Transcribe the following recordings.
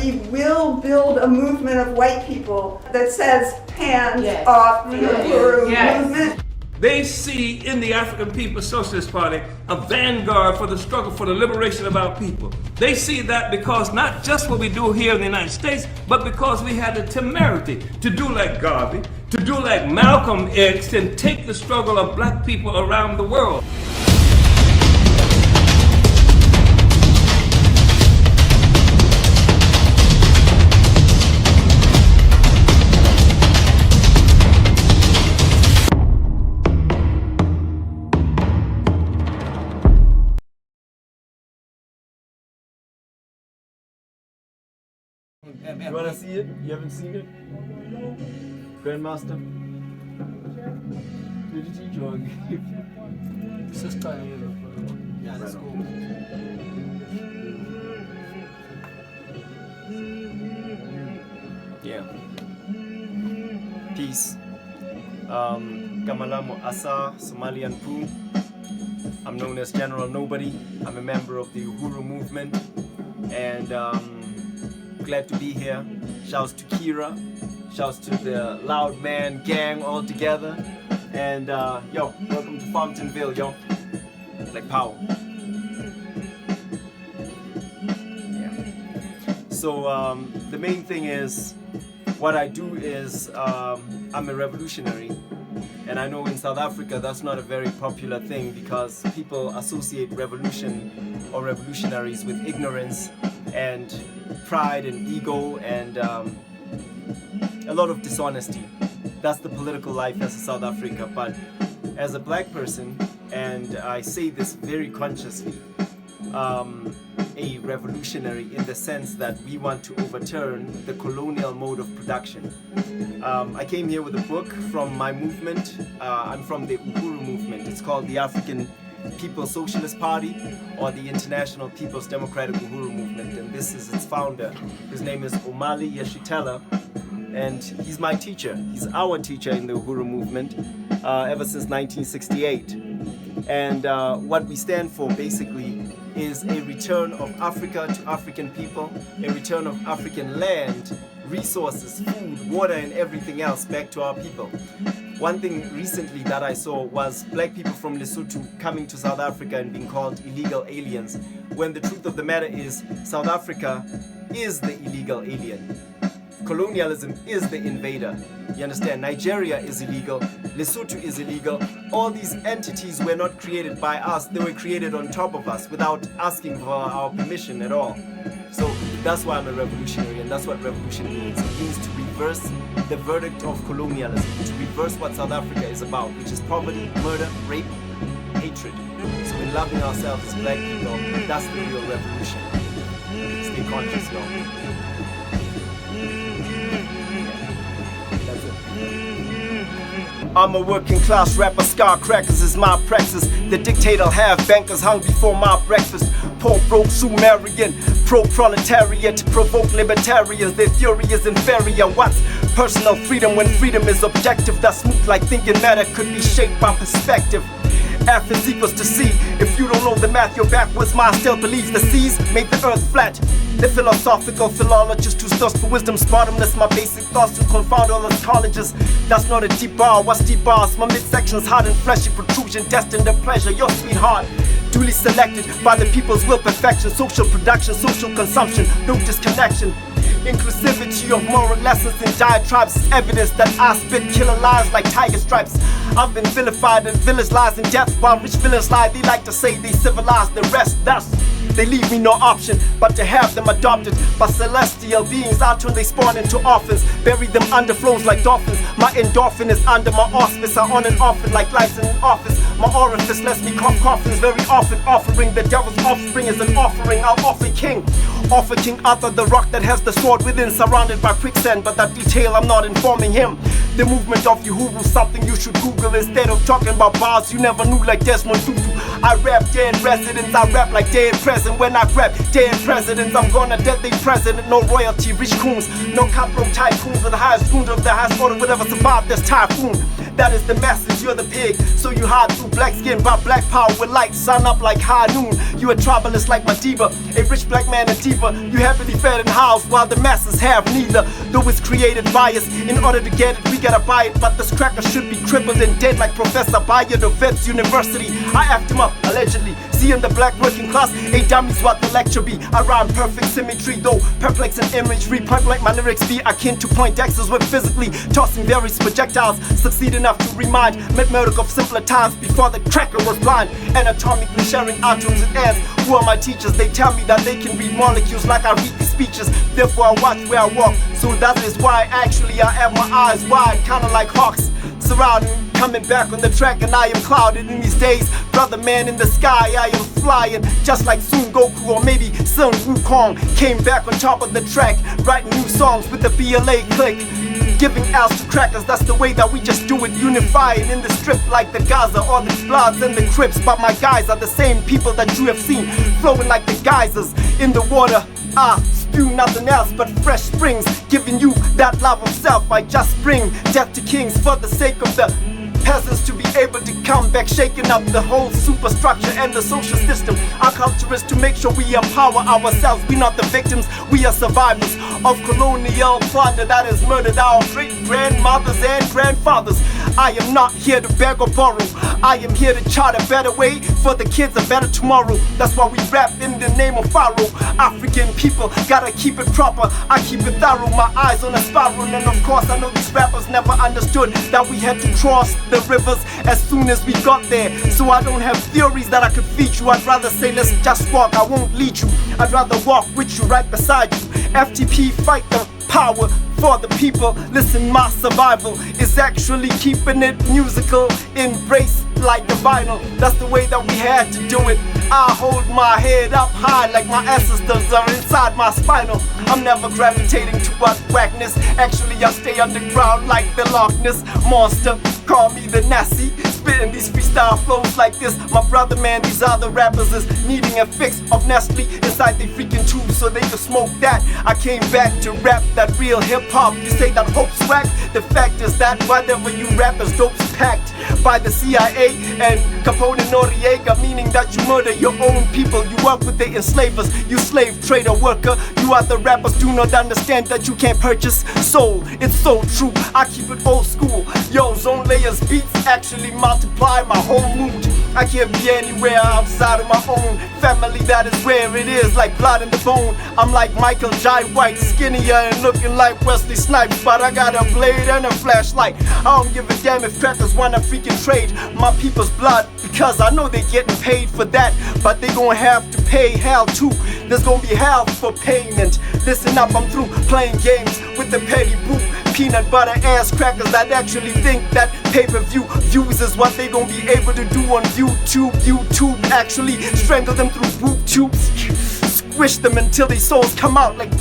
We will build a movement of white people that says hands off the Uhuru movement. They see in the African People's Socialist Party a vanguard for the struggle for the liberation of our people. They see that because not just what we do here in the United States, but because we had the temerity to do like Garvey, to do like Malcolm X, and take the struggle of black people around the world. You wanna see it? You haven't seen it? Grandmaster? Did you teach you? Yeah, that's cool. Yeah. Peace. Kamalamo Asa, Somalian Poo. I'm known as General Nobody. I'm a member of the Uhuru movement. And glad to be here. Shouts to Kira. Shouts to the Loud Man gang all together. And yo, welcome to Farmtonville, yo. Like power. Yeah. So the main thing is, what I do is I'm a revolutionary. And I know in South Africa that's not a very popular thing because people associate revolution or revolutionaries with ignorance and pride and ego and a lot of dishonesty. That's the political life as a South Africa. But as a black person, and I say this very consciously, a revolutionary in the sense that we want to overturn the colonial mode of production. I came here with a book from my movement. I'm from the Uhuru movement. It's called the African People's Socialist Party or the International People's Democratic Uhuru Movement, and this is its founder. His name is Omali Yeshitela, and he's my teacher. He's our teacher in the Uhuru movement ever since 1968. And what we stand for basically is a return of Africa to African people, a return of African land, resources, food, water, and everything else back to our people. One thing recently that I saw was black people from Lesotho coming to South Africa and being called illegal aliens, when the truth of the matter is South Africa is the illegal alien. Colonialism is the invader. You understand? Nigeria is illegal, Lesotho is illegal. All these entities were not created by us, they were created on top of us without asking for our permission at all. So that's why I'm a revolutionary, and that's what revolution means. It means to reverse the verdict of colonialism, to reverse what South Africa is about, which is poverty, murder, rape, hatred. So in loving ourselves as black people, that's the real revolution. Stay conscious, y'all. That's it. I'm a working class rapper, scar crackers is my praxis. The dictator'll have bankers hung before my breakfast. Poor broke Sumerian, pro-proletariat, provoke libertarians, their theory is inferior. What's personal freedom when freedom is objective? That's smooth like thinking matter could be shaped by perspective. F is equals to C. If you don't know the math, you're backwards. My still believes the seas make the earth flat. The philosophical philologist who thirsts for wisdom's bottomless. My basic thoughts to confound all the colleges. That's not a deep bar. What's deep bars? My midsection's hard and fleshy protrusion, destined to pleasure your sweetheart. Duly selected by the people's will, perfection, social production, social consumption, no disconnection. Inclusivity of moral lessons and diatribes is evidence that I spit killer lies like tiger stripes. I've been vilified and village lies in death, while rich villains lie. They like to say they civilized the rest. Thus, they leave me no option but to have them adopted by celestial beings. Out when they spawn into orphans, bury them under flows like dolphins. My endorphin is under my auspice. I on and off it like lights in an office. My orifice lets me cough coffins very often. Offering the devil's offspring is an offering. I'll offer King Arthur, the rock that has the sword within, surrounded by quicksand. But that detail I'm not informing him. The movement of Uhuru, something you should Google instead of talking about bars you never knew like Desmond Tutu. I rap dead residents, I rap like dead present. When I rap dead presidents, I'm gonna dead the president. No royalty, rich coons, no cutthroat tycoons with the highest wound of the highest order, whatever survived this typhoon. that is the message, you're the pig. So you hide through black skin by black power with light. Sun up like high noon, you a tribalist like Madiba. A rich black man and diva, you happily fed and housed while the masses have neither. Though it's created bias, in order to get it we gotta buy it. But this cracker should be crippled and dead like Professor Bayard of Vets University. I effed him up, allegedly. See in the black working class, a dummy's what the lecture be. I rhyme perfect symmetry, though perplexing imagery. Point blank my lyrics be akin to Poindexter's with physically tossing various projectiles. Succeed enough to remind mid-murdoch of simpler times before the cracker was blind. Anatomically sharing atoms and ants. Who are my teachers? They tell me that they can read molecules like I read these speeches. Therefore I watch where I walk. So that is why actually I have my eyes wide, kinda like hawks surrounding me. Coming back on the track and I am clouded in these days. Brother man in the sky, I am flying just like Sun Goku or maybe Sun Wukong. Came back on top of the track, writing new songs with the BLA click. Giving L's to crackers, that's the way that we just do it. Unifying in the strip like the Gaza or the Bloods and the Crips. But my guys are the same people that you have seen flowing like the geysers in the water. I spew nothing else but fresh springs, giving you that love of self. I just bring death to kings for the sake of the peasants to be able to come back, shaking up the whole superstructure and the social system. Our culture is to make sure we empower ourselves. We not the victims, we are survivors of colonial plunder that has murdered our great-grandmothers and grandfathers. I am not here to beg or borrow. I am here to chart a better way for the kids, a better tomorrow. That's why we rap in the name of Pharaoh. African people gotta keep it proper. I keep it thorough, my eyes on a spiral. And of course I know these rappers never understood that we had to cross the rivers as soon as we got there. So I don't have theories that I could feed you. I'd rather say let's just walk, I won't lead you. I'd rather walk with you right beside you. FTP, fight the power for the people. Listen, my survival is actually keeping it musical. Embrace like the vinyl, that's the way that we had to do it. I hold my head up high like my ancestors are inside my spinal. I'm never gravitating towards whackness. Actually I stay underground like the Loch Ness Monster. Call me the Nazi, spitting these freestyle flows like this. My brother man, these other rappers is needing a fix of Nestle inside they freaking tubes so they can smoke that. I came back to rap that real hip-hop. You say that hope's whack? The fact is that whatever you rap is dope's packed by the CIA and Capone and Noriega, meaning that you murder your own people. You work with the enslavers, you slave trader worker. You other rappers do not understand that you can't purchase soul. It's so true, I keep it old school. Yo, Zone Layers beats actually multiply my whole mood. I can't be anywhere outside of my own family, that is where it is, like blood in the bone. I'm like Michael Jai White, skinnier and looking like Wesley Snipes, but I got a blade and a flashlight. I don't give a damn if crackers wanna freaking trade my people's blood, because I know they getting paid for that, but they gon' have to pay hell too. There's gonna be hell for payment. Listen up, I'm through playing games with the petty boot. Peanut butter ass crackers that actually think that pay-per-view views is what they gon' be able to do on YouTube. YouTube actually strangle them through boob tubes. Squish them until their souls come out like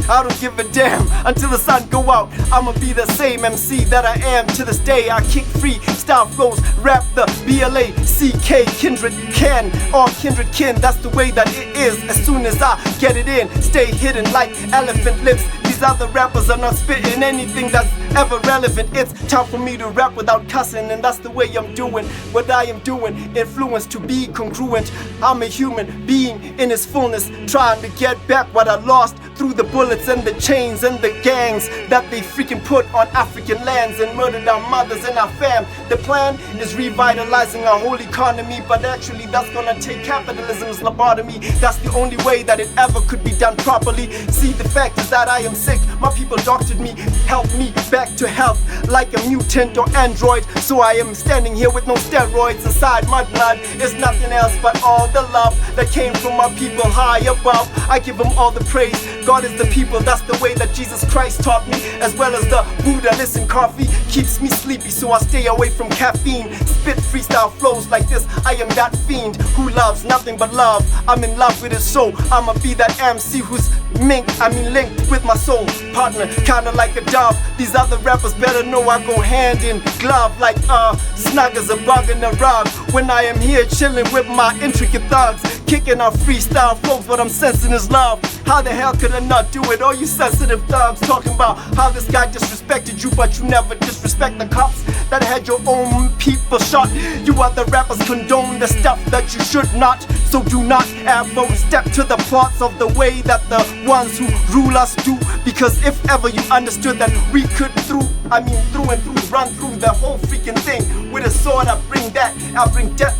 I don't give a damn until the sun go out. I'ma be the same MC that I am to this day. I kick free style flows, rap the BLACK kindred can or kindred kin. That's the way that it is. As soon as I get it in, stay hidden like elephant lips. These other rappers are not spitting anything that's ever relevant. It's time for me to rap without cussing, and that's the way I'm doing what I am doing. Influence to be congruent. I'm a human being in its fullness, trying to get back what I lost through the bullets and the chains and the gangs that they freaking put on African lands and murdered our mothers and our fam. The plan is revitalizing our whole economy, but actually that's gonna take capitalism's lobotomy. That's the only way that it ever could be done properly. See, the fact is that I am sick. My people doctored me, helped me back to health like a mutant or android. So I am standing here with no steroids inside my blood. It's nothing else but all the love that came from my people high above. I give them all the praise. God is the people, that's the way that Jesus Christ taught me, as well as the Buddha. Listen, coffee keeps me sleepy, so I stay away from caffeine. Spit freestyle flows like this, I am that fiend who loves nothing but love. I'm in love with his soul, I'ma be that MC who's linked with my soul partner, kinda like a dove. These other rappers better know I go hand in glove like snug as a bug in a rug. When I am here chilling with my intricate thugs, kicking our freestyle flows, what I'm sensing is love. How the hell could I not do it? All you sensitive thugs talking about how this guy disrespected you, but you never disrespect the cops that had your own people shot. You other rappers condone the stuff that you should not. So do not ever step to the plots of the way that the ones who rule us do. Because if ever you understood that we could through and through, run through the whole freaking thing. With a sword I bring death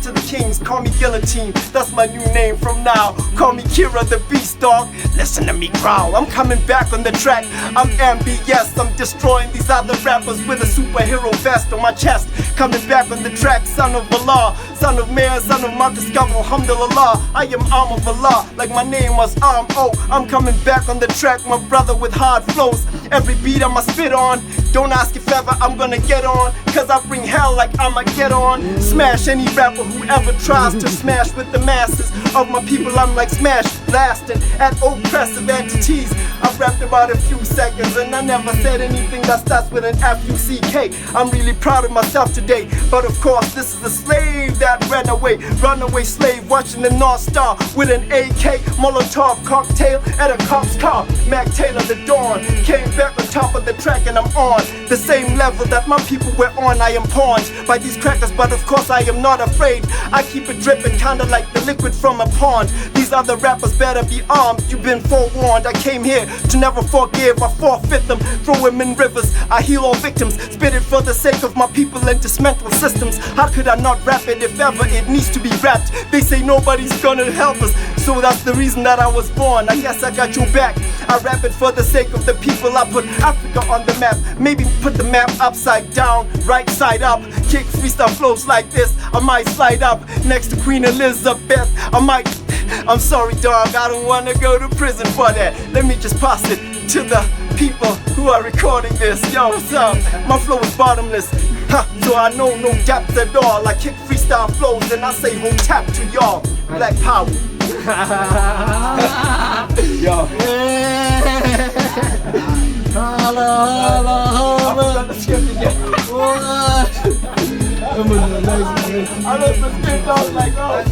to the kings. Call me Guillotine, that's my new name from now. Call me Kira the Beast Dog, listen to me growl. I'm coming back on the track, I'm MBS. I'm destroying these other rappers with a superhero vest on my chest. Coming back on the track, son of Allah, son of Mayor, son of Marcus Gabo, alhamdulillah. I am arm of Allah, like my name was Arm. Oh, I'm coming back on the track, my brother with hard flows. Every beat I'ma spit on. Don't ask if ever I'm gonna get on, cause I bring hell like I'ma get on. Smash any rapper who ever tries to smash with the masses of my people. I'm like smash blasting at oppressive entities. I've rapped about a few seconds and I never said anything that starts with an F-U-C-K. I'm really proud of myself today, but of course this is the slave that ran away. Runaway slave watching the North Star with an AK Molotov cocktail at a cop's car. Mac Taylor the Dawn came back on top of the track and I'm on the same level that my people were on. I am pawned by these crackers, but of course I am not afraid. I keep it dripping kinda like the liquid from a pond. These other rappers better be armed, you've been forewarned. I came here to never forgive, I forfeit them, throw them in rivers. I heal all victims, spit it for the sake of my people and dismantle systems. How could I not rap it if ever it needs to be rapped? They say nobody's gonna help us, so that's the reason that I was born. I guess I got your back. I rap it for the sake of the people. I put Africa on the map, maybe put the map upside down, right side up. Kick freestyle flows like this, I might slide up next to Queen Elizabeth. I'm sorry dog, I don't wanna go to prison for that. Let me just pass it to the people who are recording this. Yo, what's up? My flow is bottomless, so I know no depth at all. I kick freestyle flows and I say hold tap to y'all. Black power. Yo. I love the script, I was like, oh.